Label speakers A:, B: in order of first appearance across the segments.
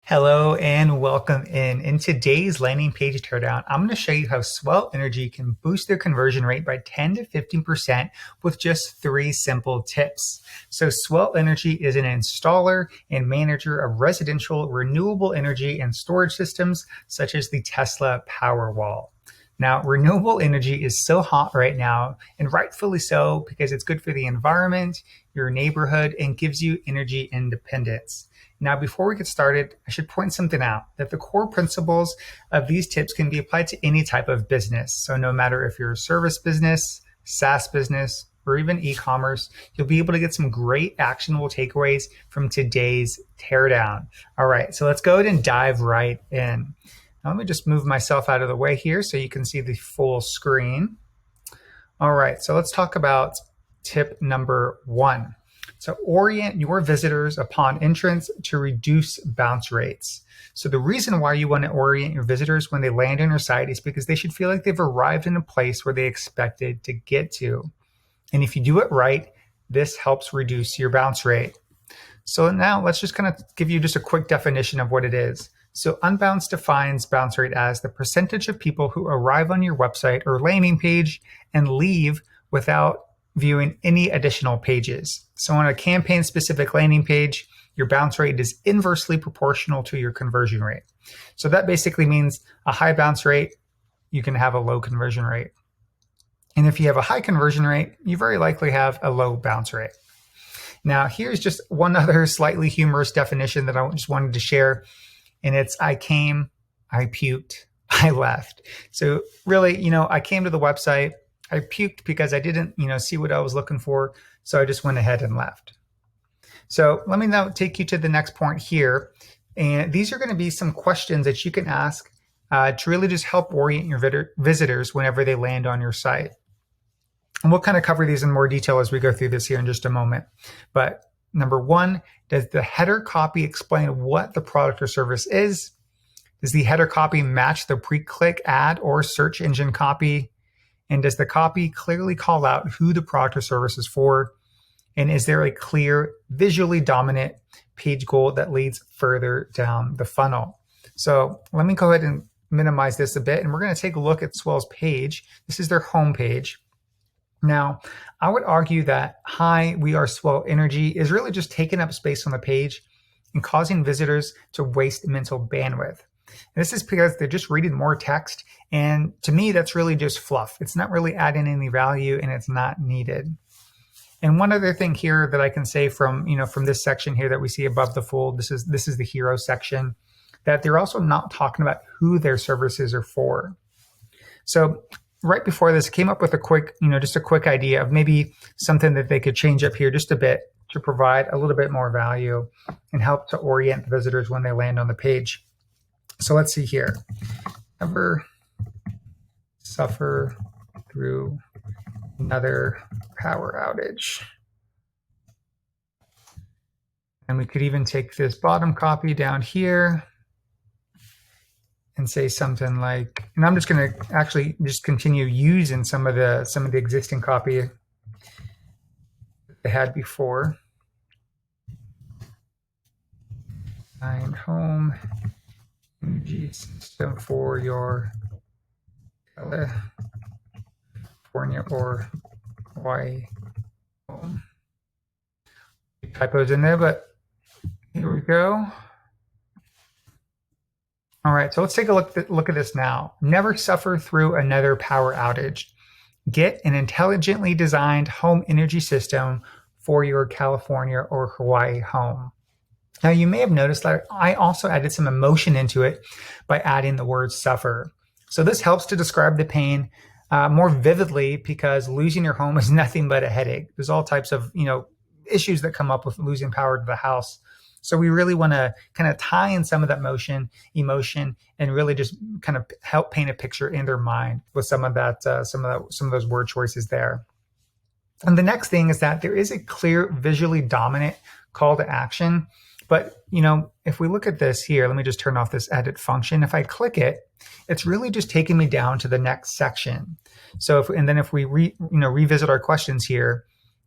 A: Hello and welcome in. In today's landing page teardown, I'm going to show you how Swell Energy can boost their conversion rate by 10 to 15% with just 3 simple tips. So Swell Energy is an installer and manager of residential renewable energy and storage systems such as the Tesla Powerwall. Now, renewable energy is so hot right now, and rightfully so, because it's good for the environment, your neighborhood, and gives you energy independence. Now, before we get started, I should point something out, that the core principles of these tips can be applied to any type of business. So no matter if you're a service business, SaaS business, or even e-commerce, you'll be able to get some great actionable takeaways from today's teardown. All right, so let's go ahead and dive right in. Now, let me just move myself out of the way here so you can see the full screen. All right, so let's talk about tip number 1. So orient your visitors upon entrance to reduce bounce rates. So the reason why you want to orient your visitors when they land on your site is because they should feel like they've arrived in a place where they expected to get to. And if you do it right, this helps reduce your bounce rate. So now let's just kind of give you just a quick definition of what it is. So Unbounce defines bounce rate as the percentage of people who arrive on your website or landing page and leave without viewing any additional pages. So on a campaign-specific landing page, your bounce rate is inversely proportional to your conversion rate. So that basically means a high bounce rate, you can have a low conversion rate. And if you have a high conversion rate, you very likely have a low bounce rate. Now, here's just one other slightly humorous definition that I just wanted to share. And it's, I came, I puked, I left. So really, I came to the website, I puked because I didn't, see what I was looking for. So I just went ahead and left. So let me now take you to the next point here. And these are going to be some questions that you can ask to really just help orient your visitors whenever they land on your site. And we'll kind of cover these in more detail as we go through this here in just a moment. But number 1, does the header copy explain what the product or service is? Does the header copy match the pre-click ad or search engine copy? And does the copy clearly call out who the product or service is for? And is there a clear, visually dominant page goal that leads further down the funnel? So let me go ahead and minimize this a bit, and we're going to take a look at Swell's page. This is their home page. Now, I would argue that hi, we are Swell Energy is really just taking up space on the page and causing visitors to waste mental bandwidth. And this is because they're just reading more text. And to me, that's really just fluff. It's not really adding any value and it's not needed. And one other thing here that I can say from this section here that we see above the fold, this is the hero section, that they're also not talking about who their services are for. So right before this, came up with a quick idea of maybe something that they could change up here just a bit to provide a little bit more value and help to orient the visitors when they land on the page. So let's see here. Never suffer through another power outage. And we could even take this bottom copy down here and say something like, and I'm just going to actually just continue using some of the existing copy they had before. Find home energy system for your California or Hawaii home. Typos in there, but here we go. All right, so let's take a look at this now. Never suffer through another power outage. Get an intelligently designed home energy system for your California or Hawaii home. Now, you may have noticed that I also added some emotion into it by adding the word suffer. So this helps to describe the pain more vividly because losing your home is nothing but a headache. There's all types of, issues that come up with losing power to the house. So we really want to kind of tie in some of that emotion, and really just kind of help paint a picture in their mind with some of those word choices there. And the next thing is that there is a clear, visually dominant call to action. But, if we look at this here, let me just turn off this edit function. If I click it, it's really just taking me down to the next section. So if we revisit our questions here,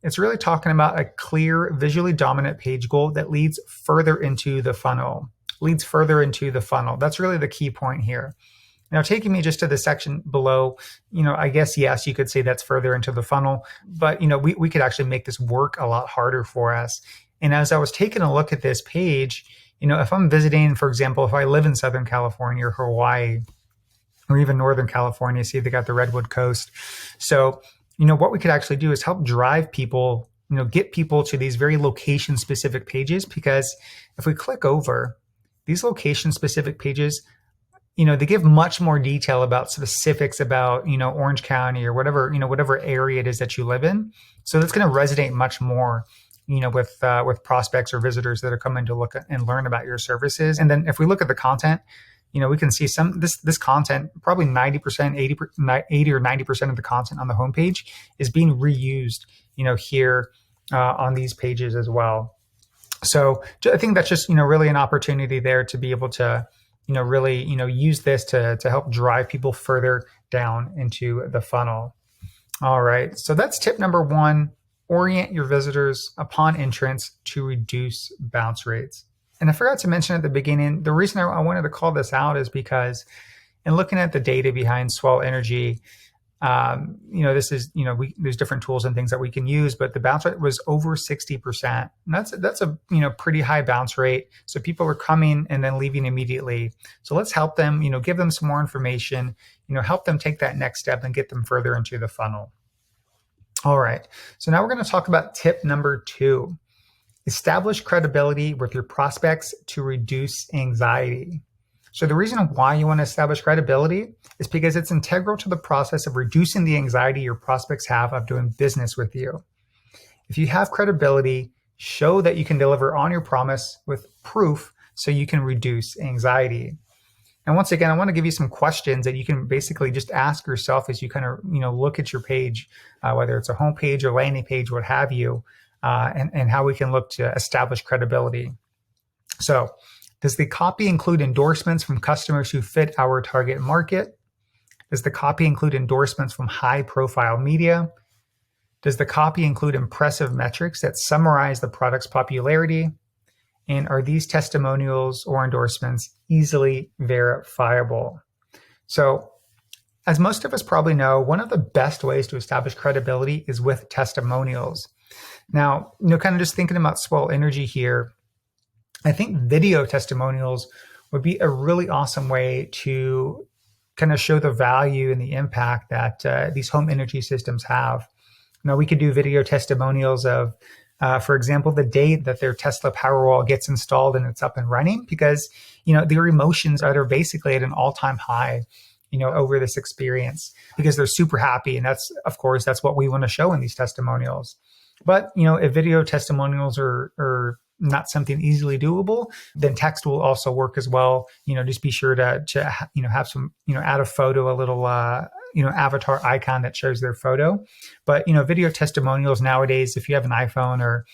A: it's really talking about a clear, visually dominant page goal that leads further into the funnel. leads further into the funnel. That's really the key point here. Now, taking me just to the section below, I guess, yes, you could say that's further into the funnel, but, we could actually make this work a lot harder for us. And as I was taking a look at this page, if I'm visiting, for example, if I live in Southern California or Hawaii, or even Northern California, see they got the Redwood Coast. So, what we could actually do is help drive people, get people to these very location specific pages, because if we click over these location specific pages, they give much more detail about specifics about, Orange County or whatever area it is that you live in. So that's going to resonate much more, with prospects or visitors that are coming to look at and learn about your services. And then if we look at the content, we can see this content, probably 90%, 80 or 90% of the content on the homepage is being reused, here on these pages as well. So I think that's just, really an opportunity there to be able to, really, use this to help drive people further down into the funnel. All right. So that's tip number 1, orient your visitors upon entrance to reduce bounce rates. And I forgot to mention at the beginning, the reason I wanted to call this out is because in looking at the data behind Swell Energy, this is, there's different tools and things that we can use, but the bounce rate was over 60%. And that's a, pretty high bounce rate. So people were coming and then leaving immediately. So let's help them, give them some more information, help them take that next step and get them further into the funnel. All right. So now we're going to talk about tip number 2. Establish credibility with your prospects to reduce anxiety. So the reason why you want to establish credibility is because it's integral to the process of reducing the anxiety your prospects have of doing business with you. If you have credibility, show that you can deliver on your promise with proof so you can reduce anxiety. And once again, I want to give you some questions that you can basically just ask yourself as you kind of, look at your page, whether it's a homepage or landing page, what have you, and how we can look to establish credibility. So, does the copy include endorsements from customers who fit our target market? Does the copy include endorsements from high-profile media? Does the copy include impressive metrics that summarize the product's popularity? And are these testimonials or endorsements easily verifiable? So, as most of us probably know, one of the best ways to establish credibility is with testimonials. Now, kind of just thinking about Swell Energy here, I think video testimonials would be a really awesome way to kind of show the value and the impact that these home energy systems have. Now, we could do video testimonials of, for example, the day that their Tesla Powerwall gets installed and it's up and running, because, their emotions are basically at an all-time high, over this experience, because they're super happy. And that's what we want to show in these testimonials. But, if video testimonials are not something easily doable, then text will also work as well. Just be sure to have some, add a photo, a little, avatar icon that shows their photo. But, video testimonials nowadays, if you have an iPhone or,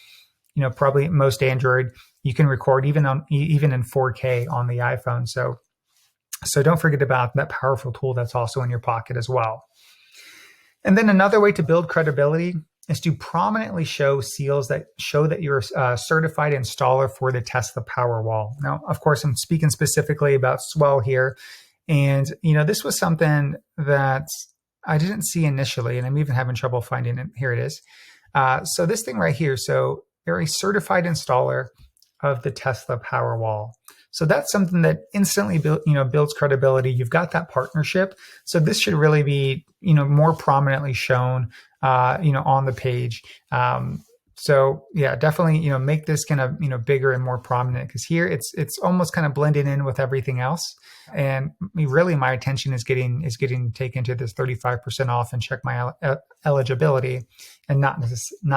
A: probably most Android, you can record even in 4K on the iPhone. So don't forget about that powerful tool that's also in your pocket as well. And then another way to build credibility is to prominently show seals that show that you're a certified installer for the Tesla Powerwall. Now, of course, I'm speaking specifically about Swell here. And, this was something that I didn't see initially, and I'm even having trouble finding it. Here it is. So this thing right here. So you're a certified installer of the Tesla Powerwall. So that's something that instantly builds credibility. You've got that partnership. So this should really be, more prominently shown, on the page. So yeah, definitely, make this kind of, bigger and more prominent, because here it's almost kind of blended in with everything else. And really my attention is getting taken to this 35% off and check my eligibility, and not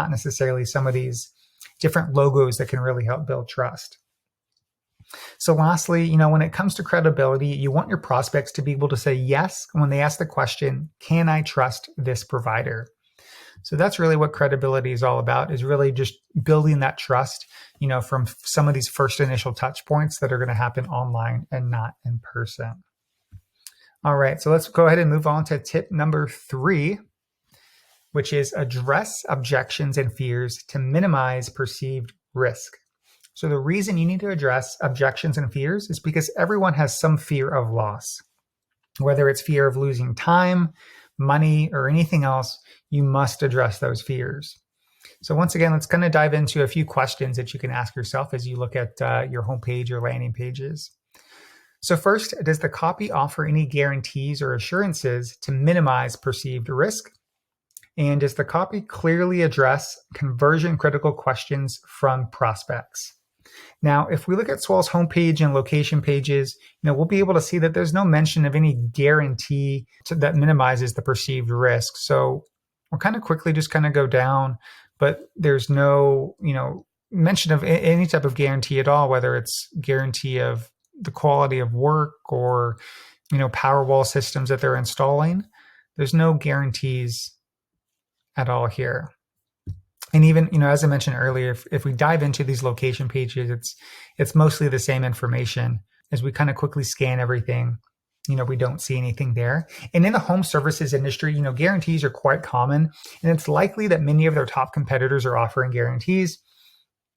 A: necessarily some of these different logos that can really help build trust. So lastly, when it comes to credibility, you want your prospects to be able to say yes when they ask the question, can I trust this provider? So that's really what credibility is all about, is really just building that trust, from some of these first initial touch points that are going to happen online and not in person. All right, so let's go ahead and move on to tip number 3, which is address objections and fears to minimize perceived risk. So the reason you need to address objections and fears is because everyone has some fear of loss. Whether it's fear of losing time, money, or anything else, you must address those fears. So once again, let's kind of dive into a few questions that you can ask yourself as you look at your homepage or landing pages. So first, does the copy offer any guarantees or assurances to minimize perceived risk? And does the copy clearly address conversion critical questions from prospects? Now, if we look at Swell's homepage and location pages, we'll be able to see that there's no mention of any guarantee that minimizes the perceived risk. So we'll kind of quickly just kind of go down, but there's no, mention of any type of guarantee at all, whether it's guarantee of the quality of work or, Powerwall systems that they're installing. There's no guarantees at all here. And even, as I mentioned earlier, if we dive into these location pages, it's mostly the same information. As we kind of quickly scan everything, we don't see anything there. And in the home services industry, guarantees are quite common. And it's likely that many of their top competitors are offering guarantees.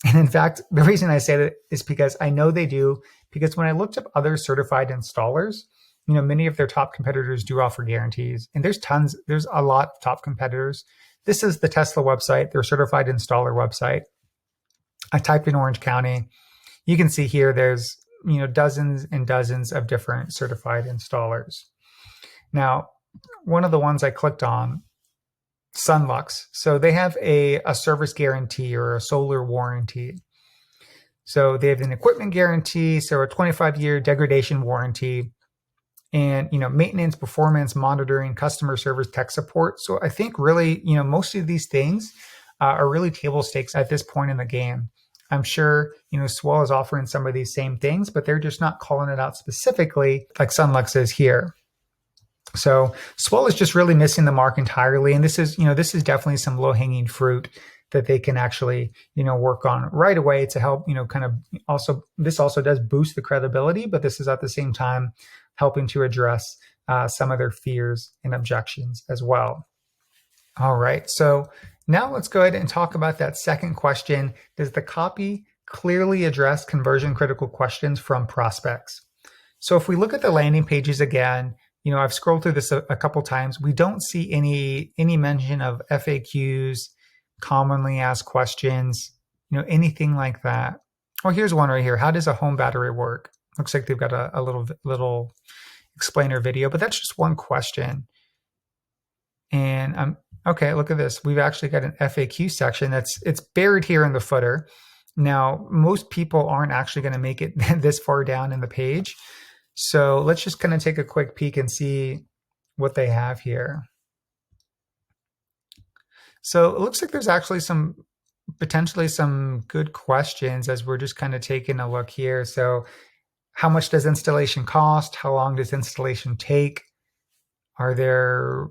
A: And in fact, the reason I say that is because I know they do, because when I looked up other certified installers, many of their top competitors do offer guarantees. And there's a lot of top competitors. This is the Tesla website, their certified installer website. I typed in Orange County. You can see here there's, dozens and dozens of different certified installers. Now, one of the ones I clicked on, Sunlux. So they have a service guarantee or a solar warranty. So they have an equipment guarantee, so a 25-year degradation warranty, and maintenance, performance monitoring, customer service, tech support. So I think really most of these things are really table stakes at this point in the game. I'm sure Swell is offering some of these same things, but they're just not calling it out specifically like Sunlux is here. So Swell is just really missing the mark entirely, and this is definitely some low-hanging fruit that they can actually work on right away to help this also does boost the credibility, but this is at the same time helping to address some of their fears and objections as well. All right, so now let's go ahead and talk about that second question. Does the copy clearly address conversion critical questions from prospects? So if we look at the landing pages again, I've scrolled through this a couple times. We don't see any mention of FAQs, commonly asked questions, anything like that. Oh, here's one right here. How does a home battery work? Looks like they've got a little explainer video, but that's just one question. And okay, look at this. We've actually got an FAQ section it's buried here in the footer. Now, most people aren't actually going to make it this far down in the page. So let's just kind of take a quick peek and see what they have here. So it looks like there's actually potentially some good questions as we're just kind of taking a look here. So how much does installation cost? How long does installation take? Are there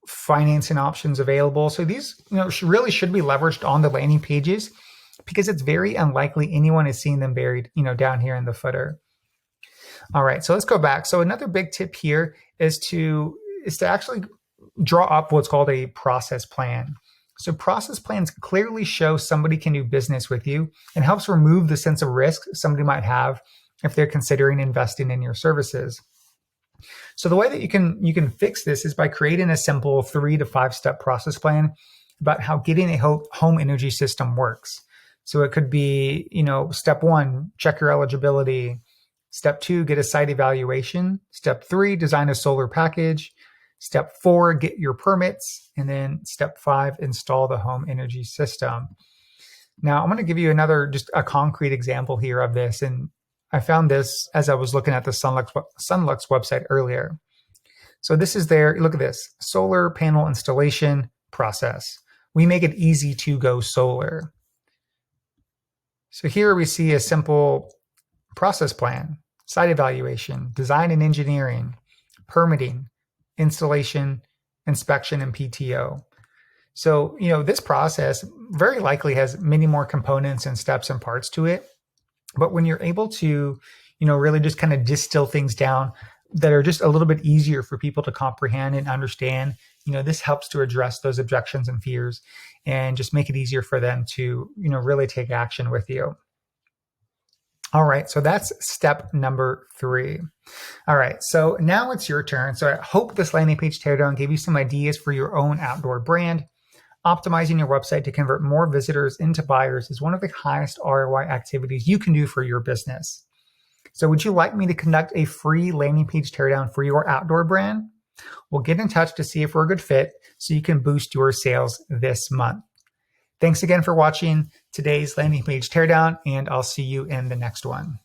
A: financing options available? So these really should be leveraged on the landing pages because it's very unlikely anyone is seeing them buried down here in the footer. All right, so let's go back. So another big tip here is to actually draw up what's called a process plan. So process plans clearly show somebody can do business with you and helps remove the sense of risk somebody might have if they're considering investing in your services. So the way that you can fix this is by creating a simple 3 to 5 step process plan about how getting a home energy system works. So it could be, step 1, check your eligibility. Step 2, get a site evaluation. Step 3, design a solar package. Step 4, get your permits. And then step 5, install the home energy system. Now, I'm going to give you just a concrete example here of this. And I found this as I was looking at the Sunlux website earlier. So this is look at this, solar panel installation process. We make it easy to go solar. So here we see a simple process plan, site evaluation, design and engineering, permitting, installation, inspection, and PTO. So, this process very likely has many more components and steps and parts to it. But when you're able to, really just kind of distill things down that are just a little bit easier for people to comprehend and understand, this helps to address those objections and fears and just make it easier for them to, really take action with you. All right, so that's step number 3. All right, so now it's your turn. So I hope this landing page teardown gave you some ideas for your own outdoor brand. Optimizing your website to convert more visitors into buyers is one of the highest ROI activities you can do for your business. So would you like me to conduct a free landing page teardown for your outdoor brand? Well, get in touch to see if we're a good fit so you can boost your sales this month. Thanks again for watching today's landing page teardown, and I'll see you in the next one.